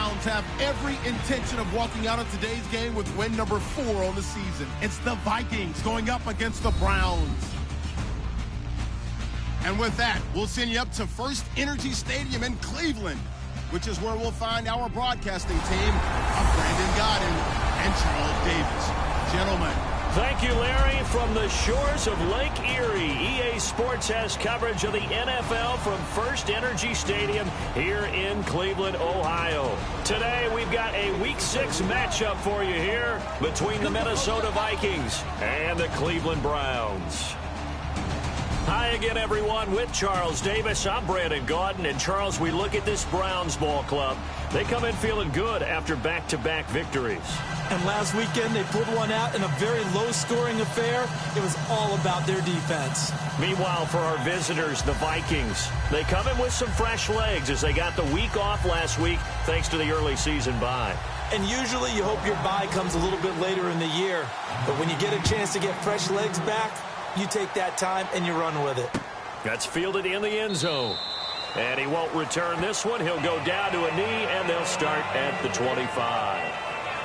Browns have every intention of walking out of today's game with win number 4 on the season. It's the Vikings going up against the Browns. And with that, we'll send you up to First Energy Stadium in Cleveland, which is where we'll find our broadcasting team of Brandon Godden and Charles Davis. Gentlemen. Thank you, Larry. From the shores of Lake Erie, EA Sports has coverage of the NFL from First Energy Stadium here in Cleveland, Ohio. Today, we've got a Week 6 matchup for you here between the Minnesota Vikings and the Cleveland Browns. Hi again, everyone. With Charles Davis, I'm Brandon Gaudin. And, Charles, we look at this Browns ball club. They come in feeling good after back-to-back victories. And last weekend, they pulled one out in a very low-scoring affair. It was all about their defense. Meanwhile, for our visitors, the Vikings, they come in with some fresh legs as they got the week off last week thanks to the early season bye. And usually you hope your bye comes a little bit later in the year. But when you get a chance to get fresh legs back, you take that time and you run with it. That's fielded in the end zone. And he won't return this one. He'll go down to a knee, and they'll start at the 25.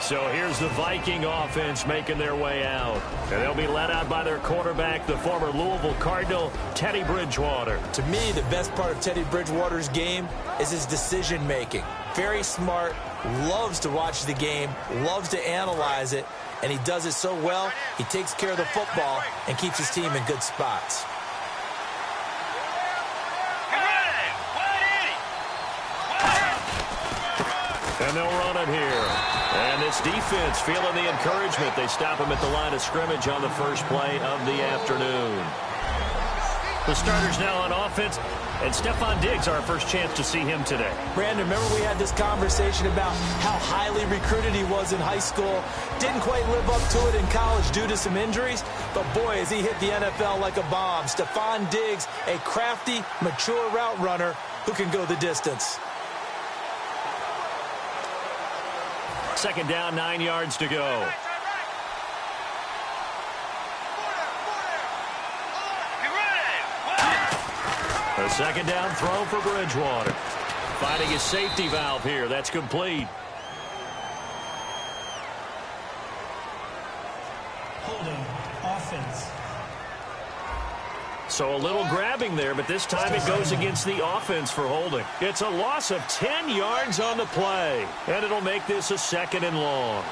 So here's the Viking offense making their way out. And they'll be led out by their quarterback, the former Louisville Cardinal, Teddy Bridgewater. To me, the best part of Teddy Bridgewater's game is his decision-making. Very smart, loves to watch the game, loves to analyze it, and he does it so well, he takes care of the football and keeps his team in good spots. And they'll run it here. And this defense feeling the encouragement. They stop him at the line of scrimmage on the first play of the afternoon. The starters now on offense. And Stephon Diggs, our first chance to see him today. Brandon, remember we had this conversation about how highly recruited he was in high school. Didn't quite live up to it in college due to some injuries. But, boy, as he hit the NFL like a bomb. Stephon Diggs, a crafty, mature route runner who can go the distance. Second down, 9 yards to go. A second down throw for Bridgewater. Finding his safety valve here. That's complete. Holding offense. So a little grabbing there, but this time it goes against the offense for holding. It's a loss of 10 yards on the play, and it'll make this a second and long.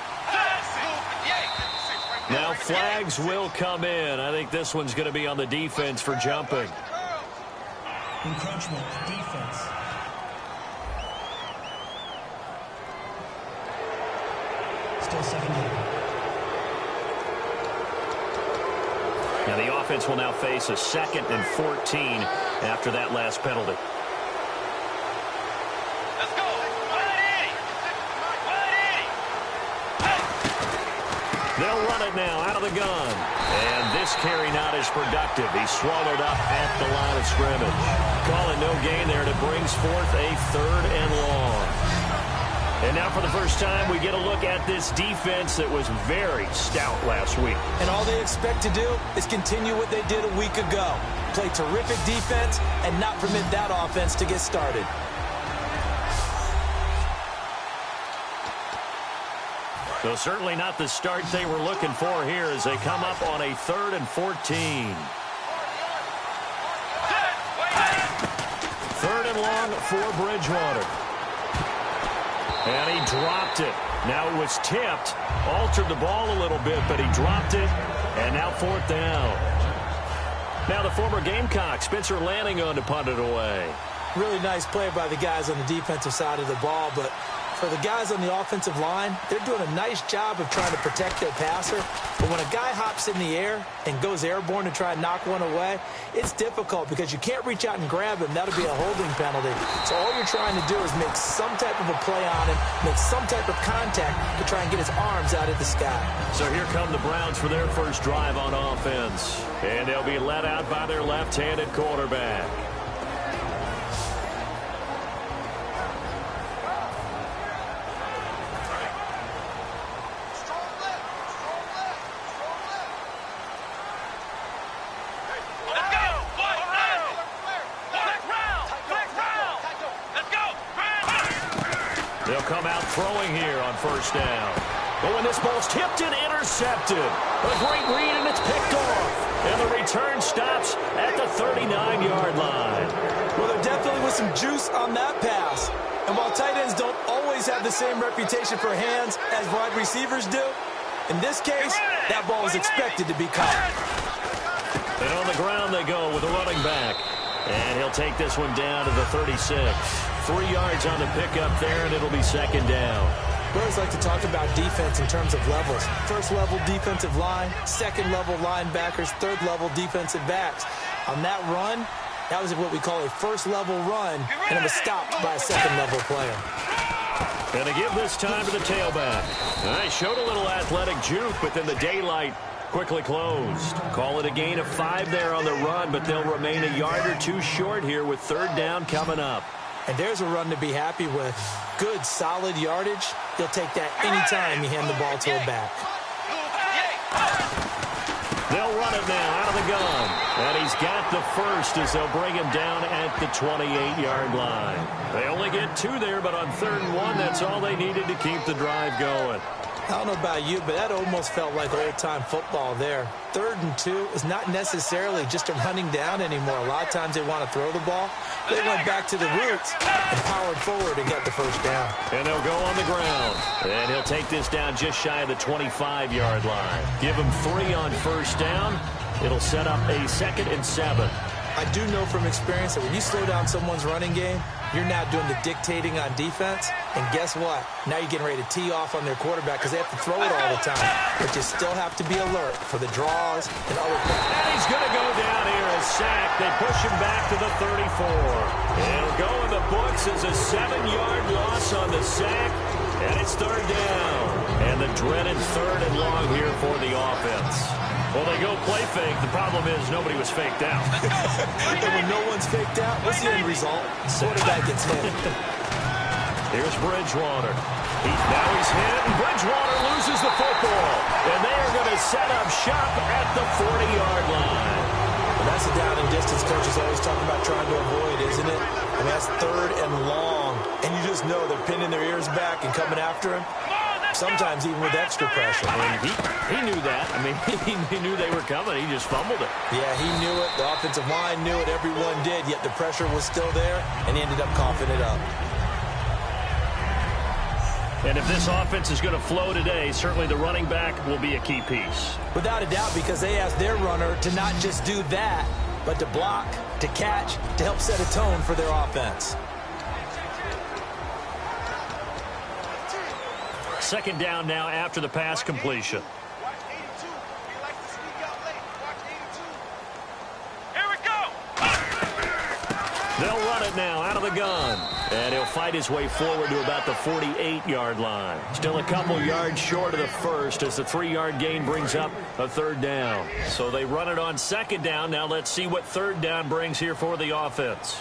Now flags will come in. I think this one's going to be on the defense for jumping. Encroachment, defense. Still second down. Now the offense will now face a 2nd and 14 after that last penalty. Let's go. They'll run it now out of the gun. And this carry not as productive. He's swallowed up at the line of scrimmage. Calling no gain there, and it brings forth a 3rd and long. And now for the first time, we get a look at this defense that was very stout last week. And all they expect to do is continue what they did a week ago. Play terrific defense and not permit that offense to get started. So certainly not the start they were looking for here as they come up on a 3rd and 14. 3rd and long for Bridgewater. And he dropped it. Now it was tipped, altered the ball a little bit, but he dropped it, and now 4th down. Now the former Gamecock, Spencer Lanning, on to punt it away. Really nice play by the guys on the defensive side of the ball, but for the guys on the offensive line, they're doing a nice job of trying to protect their passer. But when a guy hops in the air and goes airborne to try and knock one away, it's difficult because you can't reach out and grab him. That'll be a holding penalty. So all you're trying to do is make some type of a play on him, make some type of contact to try and get his arms out of the sky. So here come the Browns for their first drive on offense. And they'll be led out by their left-handed quarterback. They'll come out throwing here on first down. But when this ball's tipped and intercepted, a great read, and it's picked off. And the return stops at the 39-yard line. Well, there definitely was some juice on that pass. And while tight ends don't always have the same reputation for hands as wide receivers do, in this case, that ball was expected to be caught. And on the ground they go with a running back. And he'll take this one down to the 36. 3 yards on the pickup there, and it'll be second down. We always like to talk about defense in terms of levels. First-level defensive line, second-level linebackers, third-level defensive backs. On that run, that was what we call a first-level run, and it was stopped by a second-level player. And they give this time to the tailback. They showed a little athletic juke, but then the daylight quickly closed. Call it a gain of 5 there on the run, but they'll remain a yard or two short here with third down coming up. And there's a run to be happy with. Good, solid yardage. He'll take that anytime you hand the ball to a back. They'll run it now out of the gun. And he's got the first as they'll bring him down at the 28-yard line. They only get 2 there, but on 3rd and 1, that's all they needed to keep the drive going. I don't know about you, but that almost felt like old-time football there. 3rd and 2 is not necessarily just a running down anymore. A lot of times they want to throw the ball. They went back to the roots and powered forward and got the first down. And they'll go on the ground. And he'll take this down just shy of the 25-yard line. Give him 3 on first down. It'll set up a 2nd and 7. I do know from experience that when you slow down someone's running game, you're now doing the dictating on defense. And guess what? Now you're getting ready to tee off on their quarterback because they have to throw it all the time. But you still have to be alert for the draws and other things. And he's going to go down here as sacked. They push him back to the 34. It'll go in the books as a 7-yard loss on the sack. And it's third down. And the dreaded 3rd and long here for the offense. Well, they go play fake. The problem is nobody was faked out. And when no one's faked out, what's the end result? Quarterback gets hit. Here's Bridgewater. Now he's hit, and Bridgewater loses the football. And they are going to set up shop at the 40-yard line. Well, that's the down and distance coaches always talking about trying to avoid, isn't it? I mean, that's 3rd and long. And you just know they're pinning their ears back and coming after him. Sometimes even with extra pressure. And he knew that. I mean, he knew they were coming. He just fumbled it. Yeah, he knew it. The offensive line knew it. Everyone did. Yet the pressure was still there, and he ended up coughing it up. And if this offense is going to flow today, certainly the running back will be a key piece. Without a doubt, because they asked their runner to not just do that, but to block, to catch, to help set a tone for their offense. Second down now after the pass completion. They'll run it now out of the gun. And he'll fight his way forward to about the 48-yard line. Still a couple yards short of the first as the 3-yard gain brings up a 3rd down. So they run it on 2nd down. Now let's see what 3rd down brings here for the offense.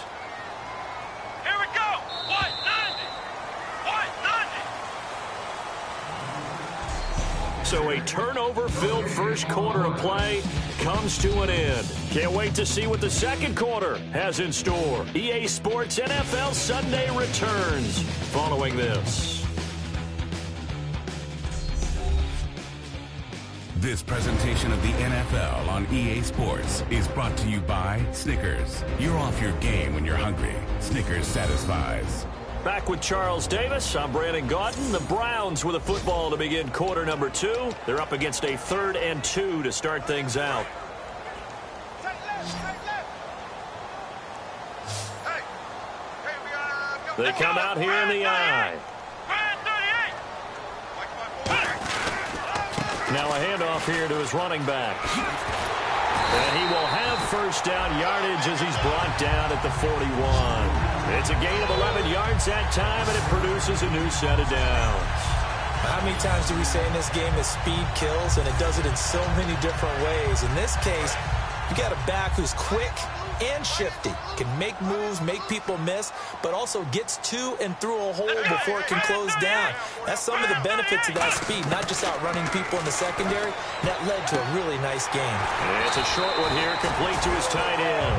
So a turnover-filled first quarter of play comes to an end. Can't wait to see what the second quarter has in store. EA Sports NFL Sunday returns following this. This presentation of the NFL on EA Sports is brought to you by Snickers. You're off your game when you're hungry. Snickers satisfies. Back with Charles Davis. I'm Brandon Gaudin. The Browns with a football to begin quarter number 2. They're up against a 3rd and 2 to start things out. They come out here in the eye. Now a handoff here to his running back. And he will have first down yardage as he's brought down at the 41. It's a gain of 11 yards that time, and it produces a new set of downs. How many times do we say in this game that speed kills, and it does it in so many different ways? In this case, you got a back who's quick and shifty, can make moves, make people miss, but also gets to and through a hole before it can close down. That's some of the benefits of that speed, not just outrunning people in the secondary. That led to a really nice game. And it's a short one here, complete to his tight end.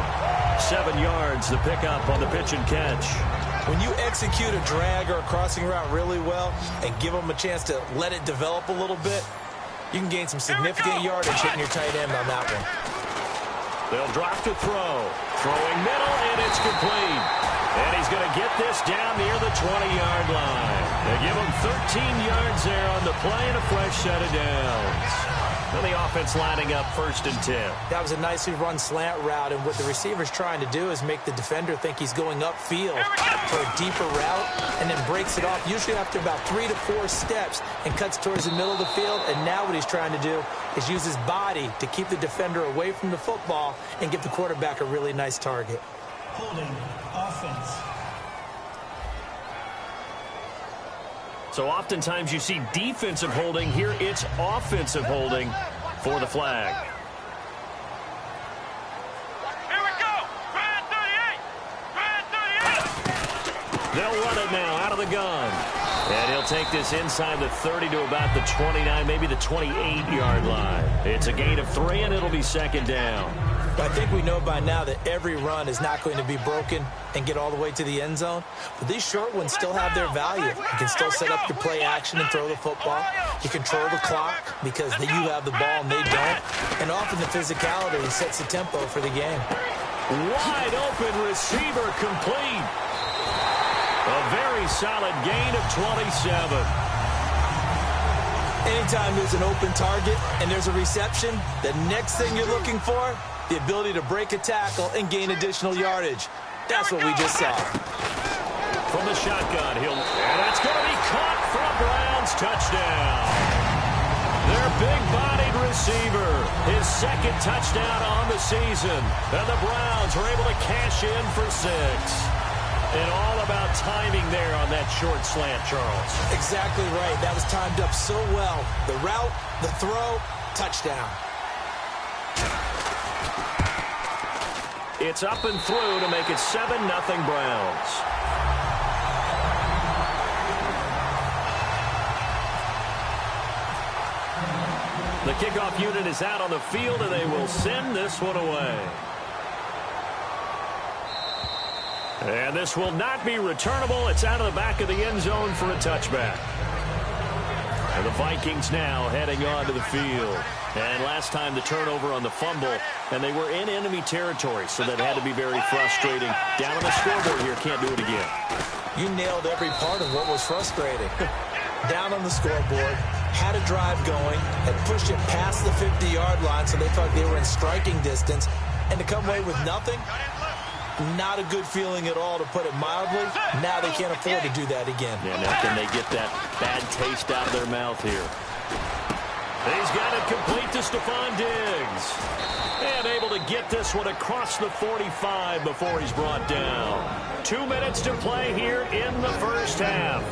7 yards, the pickup on the pitch and catch. When you execute a drag or a crossing route really well and give them a chance to let it develop a little bit, you can gain some significant yardage hitting your tight end on that one. They'll drop to throw. Throwing middle, and it's complete. And he's going to get this down near the 20-yard line. They give him 13 yards there on the play and a fresh set of downs. And the offense lining up 1st and 10. That was a nicely run slant route, and what the receiver's trying to do is make the defender think he's going upfield for a deeper route and then breaks it off, usually after about 3 to 4 steps, and cuts towards the middle of the field. And now what he's trying to do is use his body to keep the defender away from the football and give the quarterback a really nice target. Holding offense. So oftentimes you see defensive holding. Here it's offensive holding for the flag. Here we go. Grand 38. They'll run it now out of the gun. And he'll take this inside the 30 to about the 29, maybe the 28-yard line. It's a gain of 3, and it'll be 2nd down. I think we know by now that every run is not going to be broken and get all the way to the end zone. But these short ones still have their value. You can still set up your play action and throw the football. You control the clock because you have the ball and they don't. And often the physicality sets the tempo for the game. Wide open receiver complete. A very solid gain of 27. Anytime there's an open target and there's a reception, the next thing you're looking for, the ability to break a tackle and gain additional yardage. That's what we just saw. From the shotgun, and that's going to be caught for a Browns touchdown. Their big-bodied receiver, his 2nd touchdown on the season. And the Browns are able to cash in for 6. And all about timing there on that short slant, Charles. Exactly right. That was timed up so well. The route, the throw, touchdown. It's up and through to make it 7-0 Browns. The kickoff unit is out on the field, and they will send this one away. And this will not be returnable. It's out of the back of the end zone for a touchback. And the Vikings now heading on to the field. And last time the turnover on the fumble, and they were in enemy territory, so that had to be very frustrating. Down on the scoreboard here, can't do it again. You nailed every part of what was frustrating. Down on the scoreboard, had a drive going, had pushed it past the 50-yard line, so they thought they were in striking distance, and to come away with nothing, not a good feeling at all, to put it mildly. Now they can't afford to do that again. Yeah, now can they get that bad taste out of their mouth here? He's got it complete to Stephon Diggs. And able to get this one across the 45 before he's brought down. 2 minutes to play here in the first half.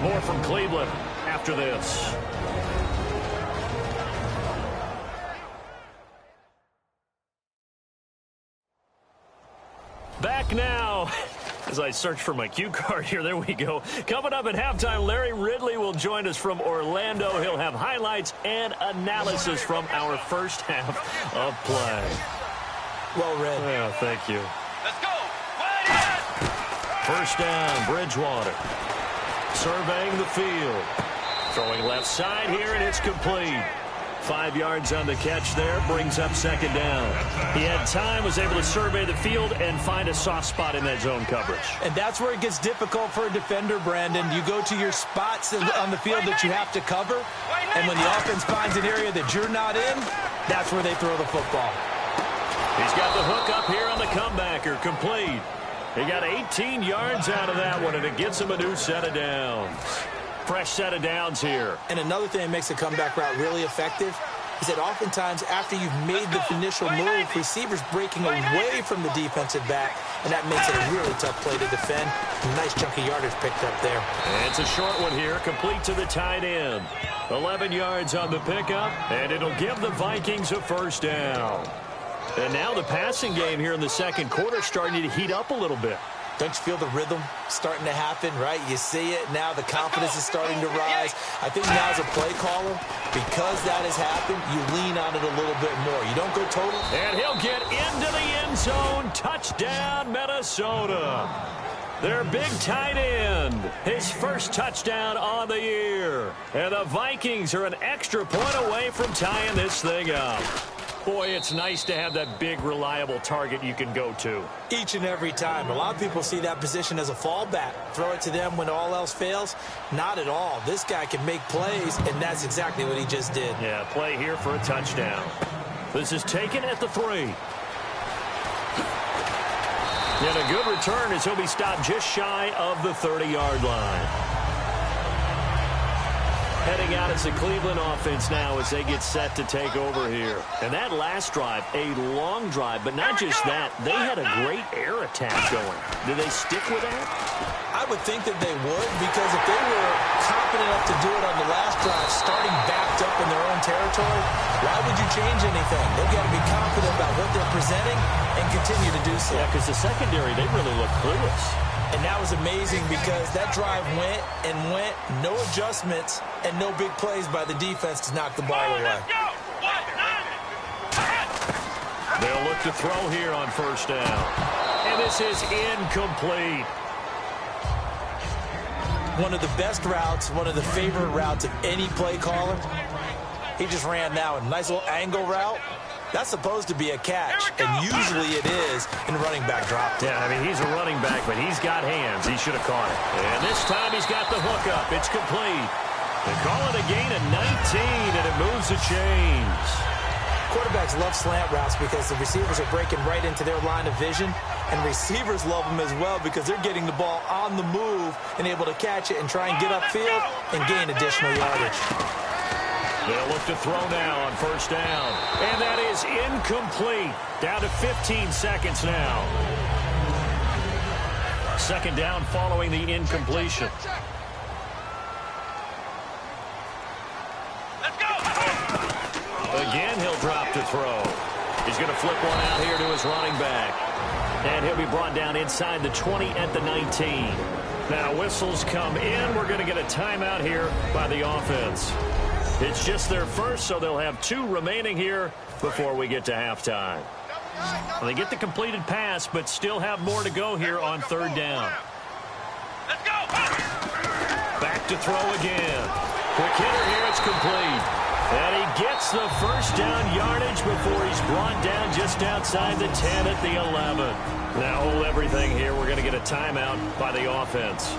More from Cleveland after this. Back now, as I search for my cue card here, there we go. Coming up at halftime, Larry Ridley will join us from Orlando. He'll have highlights and analysis from our first half of play. Well read. Yeah, thank you. Let's go. First down, Bridgewater. Surveying the field. Throwing left side here, and it's complete. 5 yards on the catch there, brings up 2nd down. He had time, was able to survey the field and find a soft spot in that zone coverage. And that's where it gets difficult for a defender, Brandon. You go to your spots on the field that you have to cover, and when the offense finds an area that you're not in, that's where they throw the football. He's got the hook up here on the comebacker, complete. He got 18 yards out of that one, and it gets him a new set of downs. Fresh set of downs here. And another thing that makes a comeback route really effective is that oftentimes after you've made the initial move, receivers breaking away from the defensive back, and that makes it a really tough play to defend. Nice chunky yardage picked up there. And it's a short one here, complete to the tight end. 11 yards on the pickup, and it'll give the Vikings a first down. And now the passing game here in the second quarter starting to heat up a little bit. Don't you feel the rhythm starting to happen, right? You see it now. The confidence is starting to rise. I think now as a play caller, because that has happened, you lean on it a little bit more. You don't go total. And he'll get into the end zone. Touchdown, Minnesota. Their big tight end, his first touchdown on the year. And the Vikings are an extra point away from tying this thing up. Boy, it's nice to have that big, reliable target you can go to. Each and every time. A lot of people see that position as a fallback. Throw it to them when all else fails. Not at all. This guy can make plays, and that's exactly what he just did. Yeah, play here for a touchdown. This is taken at the 3. And a good return as he'll be stopped just shy of the 30-yard line. Heading out as the Cleveland offense now as they get set to take over here. And that last drive, a long drive, but not just that. They had a great air attack going. Do they stick with that? I would think that they would, because if they were confident enough to do it on the last drive, starting backed up in their own territory, why would you change anything? They've got to be confident about what they're presenting and continue to do so. Yeah, because the secondary, they really look clueless. And that was amazing because that drive went and went, no adjustments, and no big plays by the defense to knock the ball away. They'll look to throw here on first down. And this is incomplete. One of the best routes, one of the favorite routes of any play caller. He just ran now a nice little angle route. That's supposed to be a catch, and usually it is in running back drop. Yeah, I mean, he's a running back, but he's got hands. He should have caught it. And this time he's got the hook up. It's complete. They call it a gain of 19, and it moves the chains. Quarterbacks love slant routes because the receivers are breaking right into their line of vision, and receivers love them as well because they're getting the ball on the move and able to catch it and try and get upfield and gain additional yardage. They'll look to throw now on first down. And that is incomplete. Down to 15 seconds now. Second down following the incompletion. Let's go! Again, he'll drop to throw. He's going to flip one out here to his running back. And he'll be brought down inside the 20 at the 19. Now whistles come in. We're going to get a timeout here by the offense. It's just their first, so they'll have 2 remaining here before we get to halftime. Well, they get the completed pass, but still have more to go here on third down. Let's go! Back to throw again. Quick hitter here, it's complete. And he gets the first down yardage before he's brought down just outside the 10 at the 11. Now hold everything here. We're going to get a timeout by the offense.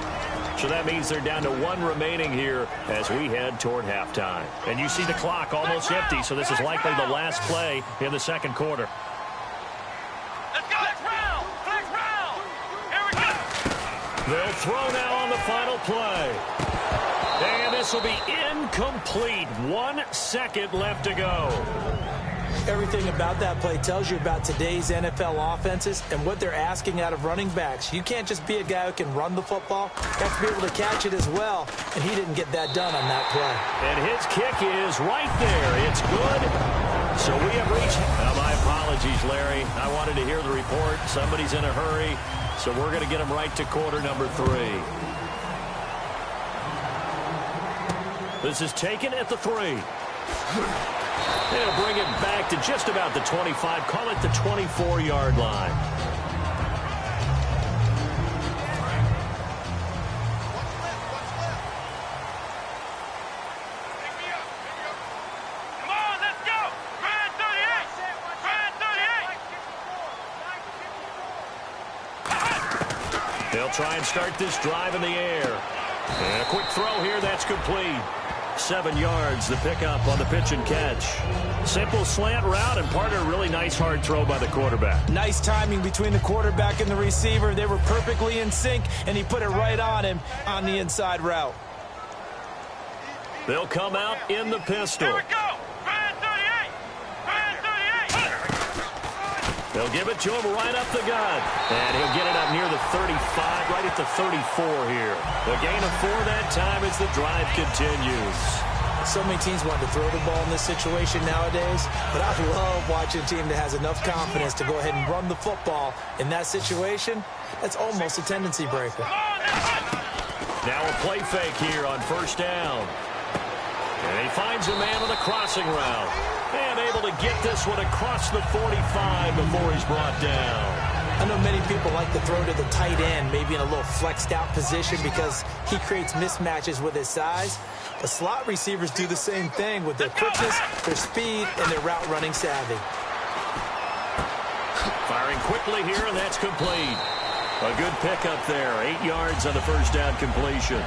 So that means they're down to 1 remaining here as we head toward halftime. And you see the clock almost empty, so this is likely the last play in the second quarter. Let's go! Next round! Next round! Here we go! They'll throw now on the final play. And this will be incomplete. 1 second left to go. Everything about that play tells you about today's NFL offenses and what they're asking out of running backs. You can't just be a guy who can run the football. You have to be able to catch it as well, and he didn't get that done on that play. And his kick is right there. It's good. So we have reached... my apologies, Larry. I wanted to hear the report. Somebody's in a hurry, so we're going to get him right to quarter number 3. This is taken at the 3. They'll bring it back to just about the 25. Call it the 24-yard line. Come on, let's go! Grind 38! Grind 38! They'll try and start this drive in the air. And a quick throw here, that's complete. 7 yards, the pickup on the pitch and catch. Simple slant route and part of a really nice hard throw by the quarterback. Nice timing between the quarterback and the receiver. They were perfectly in sync, and he put it right on him on the inside route. They'll come out in the pistol. Here we go! Grind 38! Grind 38! They'll give it to him right up the gut. And he'll get it up near the 35, right at the 34 here. The gain of 4 that time as the drive continues. So many teams want to throw the ball in this situation nowadays, but I love watching a team that has enough confidence to go ahead and run the football in that situation. That's almost a tendency breaker. Now a play fake here on first down. And he finds a man on the crossing route. And able to get this one across the 45 before he's brought down. I know many people like to throw to the tight end, maybe in a little flexed out position because he creates mismatches with his size. But slot receivers do the same thing with their quickness, their speed, and their route running savvy. Firing quickly here, and that's complete. A good pickup there. 8 yards on the first down completion.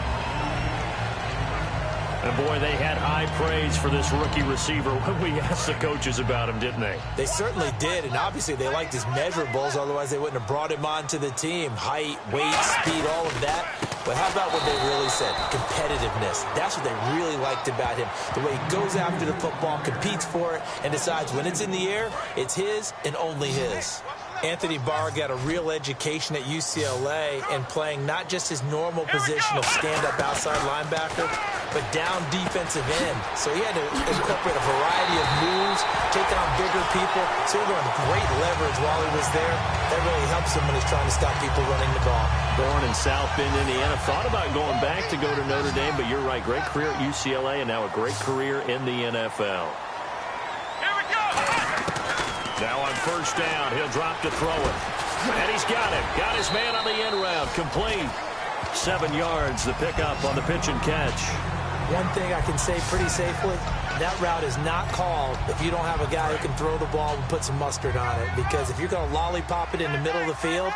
And boy, they had high praise for this rookie receiver when we asked the coaches about him, didn't they? They certainly did, and obviously they liked his measurables, otherwise they wouldn't have brought him onto the team. Height, weight, speed, all of that. But how about what they really said? Competitiveness. That's what they really liked about him. The way he goes after the football, competes for it, and decides when it's in the air, it's his and only his. Anthony Barr got a real education at UCLA and playing not just his normal position of stand-up outside linebacker, but down defensive end. So he had to incorporate a variety of moves, taking on bigger people. So he learned great leverage while he was there. That really helps him when he's trying to stop people running the ball. Born in South Bend, Indiana. Thought about going back to go to Notre Dame, but you're right. Great career at UCLA and now a great career in the NFL. Now on first down, he'll drop to throw it. And he's got it. Got his man on the end route. Complete. 7 yards, the pickup on the pitch and catch. One thing I can say pretty safely, that route is not called if you don't have a guy who can throw the ball and put some mustard on it. Because if you're going to lollipop it in the middle of the field,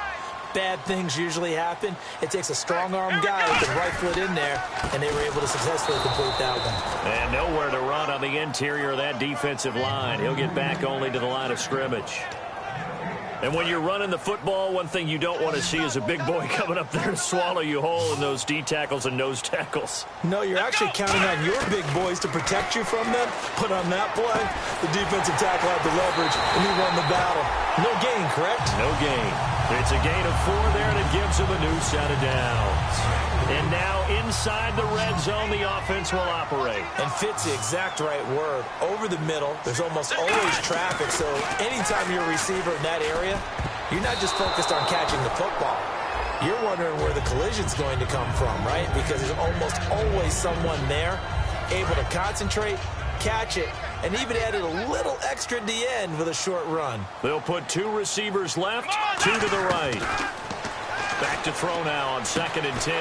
bad things usually happen. It takes a strong-arm guy who can rifle it in there, and they were able to successfully complete that one. And nowhere to run on the interior of that defensive line. He'll get back only to the line of scrimmage. And when you're running the football, one thing you don't want to see is a big boy coming up there to swallow you whole in those D tackles and nose tackles. No, you're actually counting on your big boys to protect you from them. But on that play, the defensive tackle had the leverage, and he won the battle. No gain, correct? No gain. It's a gain of 4 there, and it gives him a new set of downs. And now inside the red zone, the offense will operate. And fits the exact right word. Over the middle, there's almost always traffic, so anytime you're a receiver in that area, you're not just focused on catching the football. You're wondering where the collision's going to come from, right? Because there's almost always someone there able to concentrate, catch it, and even added a little extra at the end with a short run. They'll put 2 receivers left, 2 to the right. Back to throw now on 2nd and 10.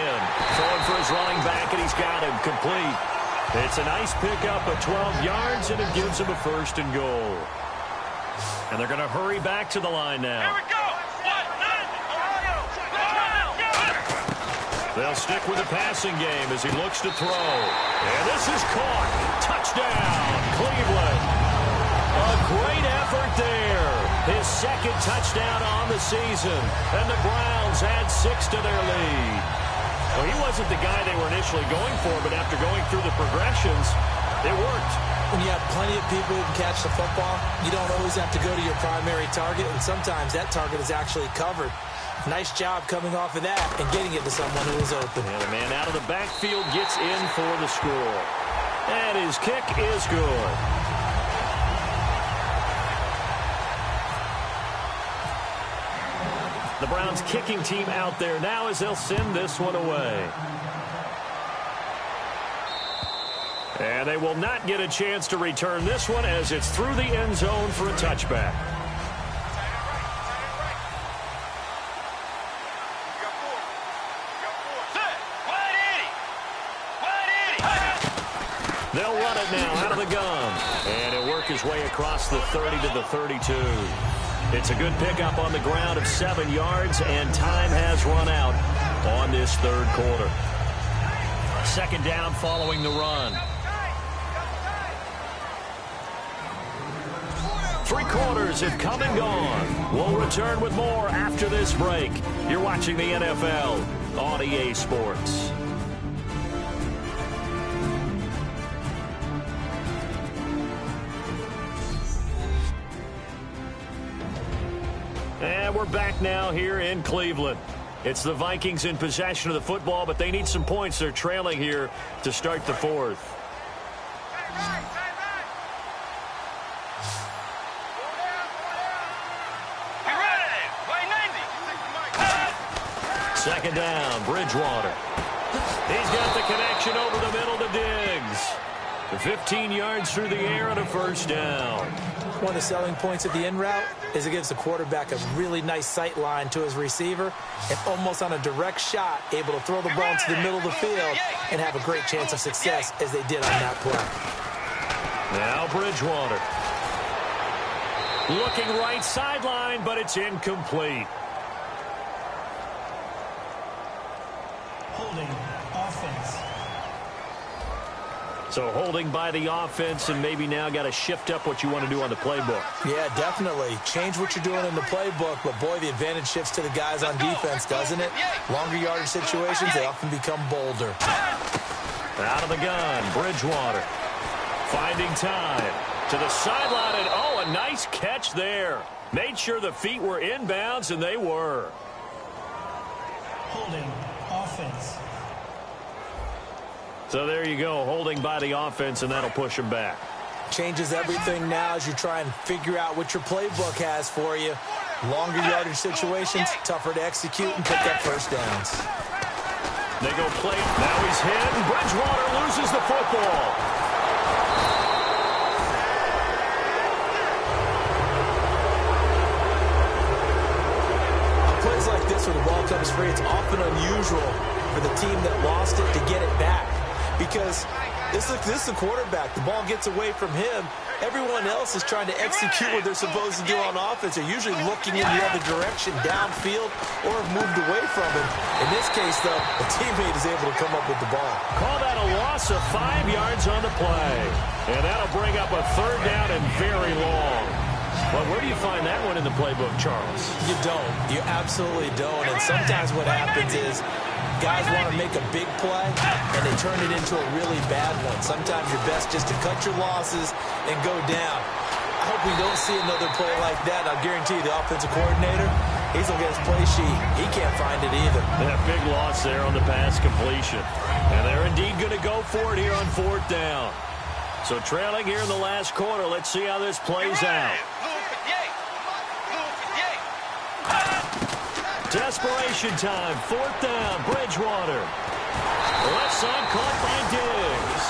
Throwing for his running back, and he's got him complete. It's a nice pickup of 12 yards, and it gives him a 1st and goal. And they're going to hurry back to the line now. Here we go. They'll stick with the passing game as he looks to throw. And this is caught. Touchdown, Cleveland. A great effort there. His 2nd touchdown on the season. And the Browns add 6 to their lead. Well, he wasn't the guy they were initially going for, but after going through the progressions, it worked. When you have plenty of people who can catch the football, you don't always have to go to your primary target, and sometimes that target is actually covered. Nice job coming off of that and getting it to someone who is open. And the man out of the backfield gets in for the score. And his kick is good. The Browns kicking team out there now as they'll send this one away. And they will not get a chance to return this one as it's through the end zone for a touchback. They'll run it now out of the gun. And it'll work his way across the 30 to the 32. It's a good pickup on the ground of 7 yards, and time has run out on this 3rd quarter. 2nd down following the run. 3 quarters have come and gone. We'll return with more after this break. You're watching the NFL on EA Sports. And we're back now here in Cleveland. It's the Vikings in possession of the football, but they need some points. They're trailing here to start the 4th. Second down, Bridgewater. He's got the connection over the middle to Diggs. 15 yards through the air and a first down. One of the selling points of the in route is it gives the quarterback a really nice sight line to his receiver and almost on a direct shot able to throw the ball into the middle of the field and have a great chance of success as they did on that play. Now Bridgewater. Looking right sideline, but it's incomplete. Holding offense. So holding by the offense, and maybe now got to shift up what you want to do on the playbook. Yeah, definitely. Change what you're doing in the playbook, but boy, the advantage shifts to the guys on defense, doesn't it? Longer yardage situations, they often become bolder. Out of the gun, Bridgewater. Finding time to the sideline, and oh, a nice catch there. Made sure the feet were inbounds, and they were. Holding offense. So there you go, holding by the offense, and that'll push him back. Changes everything now as you try and figure out what your playbook has for you. Longer yardage situations, tougher to execute and pick up first downs. They go play. Now he's hit, and Bridgewater loses the football. On plays like this where the ball comes free, it's often unusual for the team that lost it to get it back. Because this is the quarterback. The ball gets away from him. Everyone else is trying to execute what they're supposed to do on offense. They're usually looking in the other direction, downfield, or have moved away from him. In this case, though, the teammate is able to come up with the ball. Call that a loss of 5 yards on the play. And that'll bring up a third down and very long. But where do you find that one in the playbook, Charles? You don't. You absolutely don't. And sometimes what happens is guys want to make a big play, and they turn it into a really bad one. Sometimes you're best just to cut your losses and go down. I hope we don't see another play like that. I'll guarantee you the offensive coordinator, he's going to get his play sheet. He can't find it either. That big loss there on the pass completion. And they're indeed going to go for it here on fourth down. So trailing here in the last quarter. Let's see how this plays out. Desperation time, fourth down, Bridgewater. Left side caught by Diggs.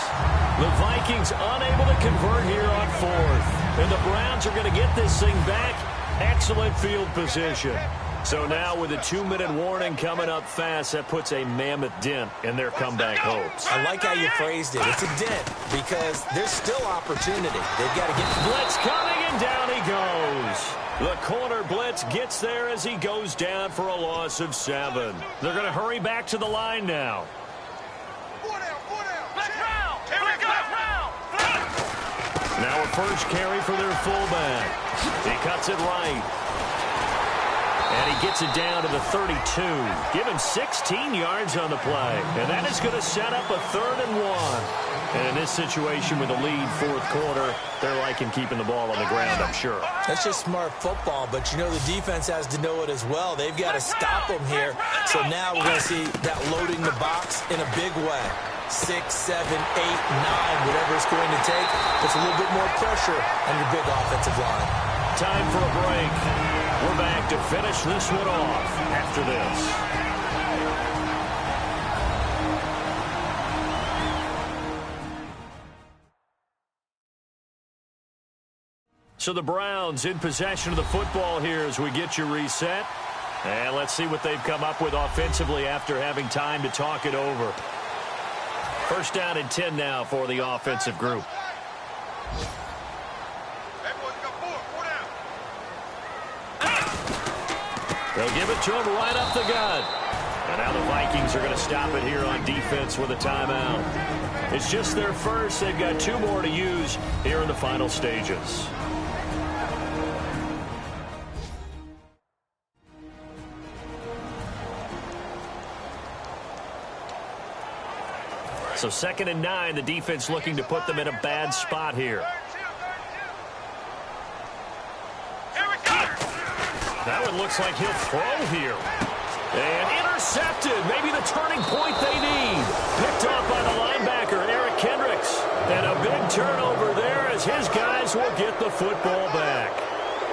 The Vikings unable to convert here on fourth. And the Browns are going to get this thing back. Excellent field position. So now with a 2-minute warning coming up fast, that puts a mammoth dent in their comeback hopes. I like how you phrased it. It's a dent because there's still opportunity. They've got to get... Blitz coming, and down he goes. The corner blitz gets there as he goes down for a loss of 7. They're going to hurry back to the line now. Now a first carry for their fullback. He cuts it right. And he gets it down to the 32. Give him 16 yards on the play. And that is going to set up a 3rd and 1. And in this situation with the lead fourth quarter, they're liking keeping the ball on the ground, I'm sure. That's just smart football, but you know the defense has to know it as well. They've got to stop them here. So now we're going to see that loading the box in a big way. 6, 7, 8, 9, whatever it's going to take. Puts a little bit more pressure on your big offensive line. Time for a break. We're back to finish this one off after this. So the Browns in possession of the football here as we get you reset. And let's see what they've come up with offensively after having time to talk it over. First down and 10 now for the offensive group. They'll give it to him right up the gut. And now the Vikings are going to stop it here on defense with a timeout. It's just their first. They've got 2 more to use here in the final stages. So 2nd and 9, the defense looking to put them in a bad spot here. That one looks like he'll throw here. And intercepted. Maybe the turning point they need. Picked off by the linebacker, Eric Kendricks. And a big turnover there as his guys will get the football back.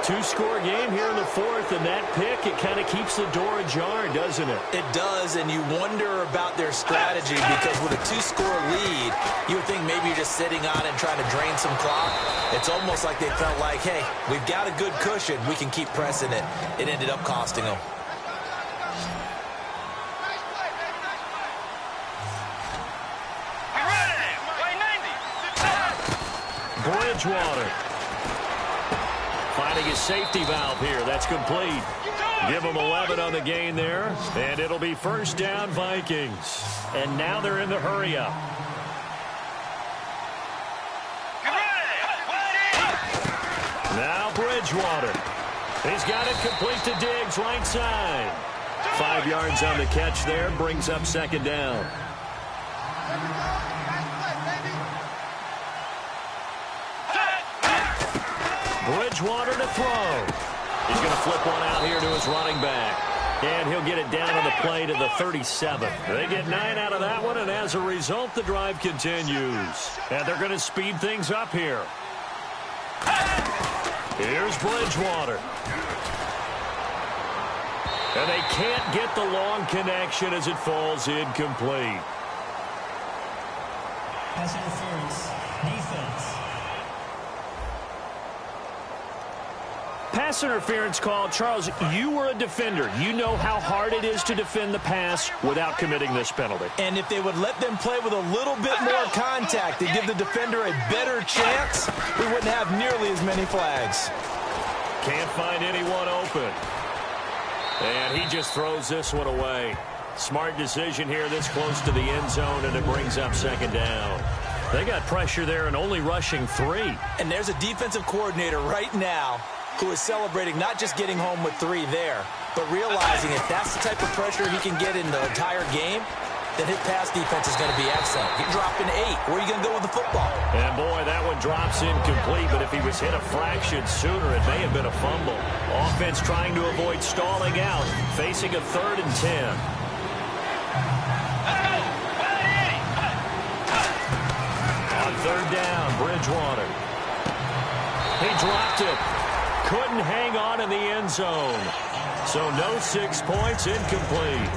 2-score game here in the fourth, and that pick, it kind of keeps the door ajar, doesn't it? It does, and you wonder about their strategy because with a 2-score lead, you would think maybe you're just sitting on it and trying to drain some clock. It's almost like they felt like, hey, we've got a good cushion. We can keep pressing it. It ended up costing them. Bridgewater finding his safety valve here. That's complete. Give them 11 on the gain there, and it'll be first down Vikings. And now they're in the hurry-up. Now Bridgewater. He's got it complete to Diggs, right side. 5 yards on the catch there, brings up second down. Bridgewater to throw. He's going to flip one out here to his running back. And he'll get it down on the play to the 37. They get 9 out of that one, and as a result, the drive continues. And they're going to speed things up here. Here's Bridgewater. And they can't get the long connection as it falls incomplete. Pass interference. Defense. Pass interference call. Charles, you were a defender. You know how hard it is to defend the pass without committing this penalty. And if they would let them play with a little bit more contact and give the defender a better chance, we wouldn't have nearly as many flags. Can't find anyone open. And he just throws this one away. Smart decision here this close to the end zone, and it brings up second down. They got pressure there and only rushing 3. And there's a defensive coordinator right now who is celebrating not just getting home with 3 there, but realizing if that's the type of pressure he can get in the entire game, then his pass defense is going to be excellent. He dropped an 8. Where are you going to go with the football? And, boy, that one drops incomplete, but if he was hit a fraction sooner, it may have been a fumble. Offense trying to avoid stalling out, facing a 3rd and 10. On 3rd down, Bridgewater. He dropped it. Couldn't hang on in the end zone. So no 6 points, incomplete.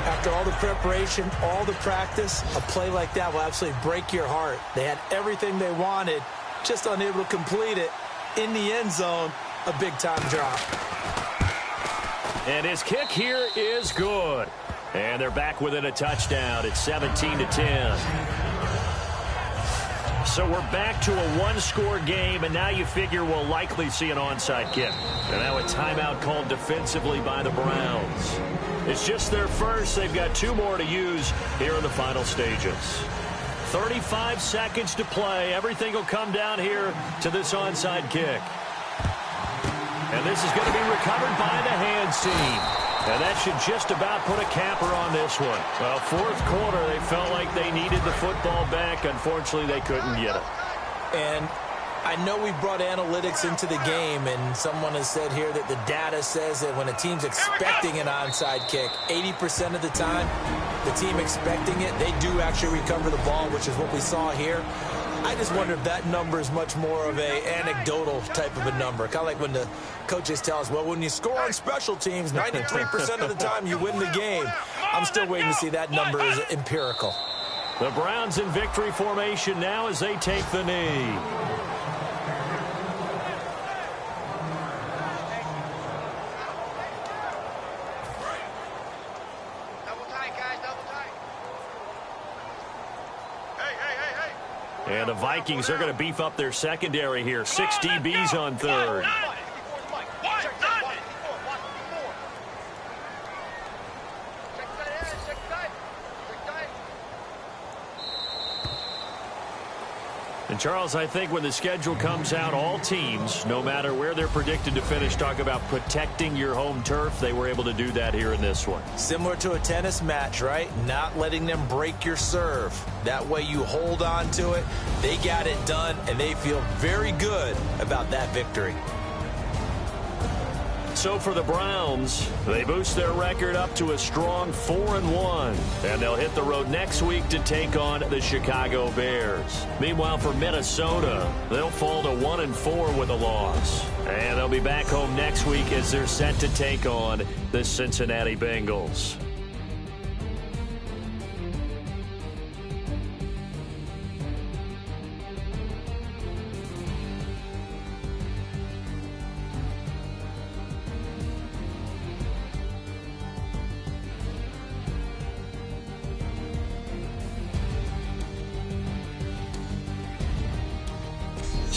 After all the preparation, all the practice, a play like that will absolutely break your heart. They had everything they wanted, just unable to complete it. In the end zone, a big-time drop. And his kick here is good. And they're back within a touchdown. It's 17-10. So we're back to a 1-score game, and now you figure we'll likely see an onside kick. And now a timeout called defensively by the Browns. It's just their first. They've got 2 more to use here in the final stages. 35 seconds to play. Everything will come down here to this onside kick. And this is going to be recovered by the hands team. And that should just about put a capper on this one. Well, 4th quarter, they felt like they needed the football back. Unfortunately, they couldn't get it. And I know we brought analytics into the game, and someone has said here that the data says that when a team's expecting an onside kick, 80% of the time, the team expecting it, they do actually recover the ball, which is what we saw here. I just wonder if that number is much more of a anecdotal type of a number. Kind of like when the coaches tell us, well, when you score on special teams, 93% of the time you win the game. I'm still waiting to see that number is empirical. The Browns in victory formation now as they take the knee. And the Vikings are going to beef up their secondary here. 6 DBs on 3rd. And, Charles, I think when the schedule comes out, all teams, no matter where they're predicted to finish, talk about protecting your home turf. They were able to do that here in this one. Similar to a tennis match, right? Not letting them break your serve. That way you hold on to it. They got it done, and they feel very good about that victory. So for the Browns, they boost their record up to a strong 4-1. And they'll hit the road next week to take on the Chicago Bears. Meanwhile, for Minnesota, they'll fall to 1-4 with a loss. And they'll be back home next week as they're set to take on the Cincinnati Bengals.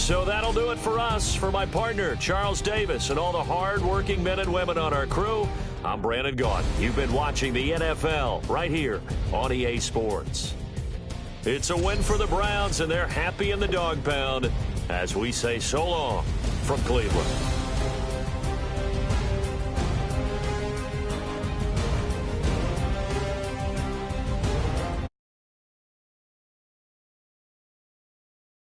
So that'll do it for us. For my partner, Charles Davis, and all the hard-working men and women on our crew, I'm Brandon Gaudin. You've been watching the NFL right here on EA Sports. It's a win for the Browns, and they're happy in the dog pound as we say so long from Cleveland.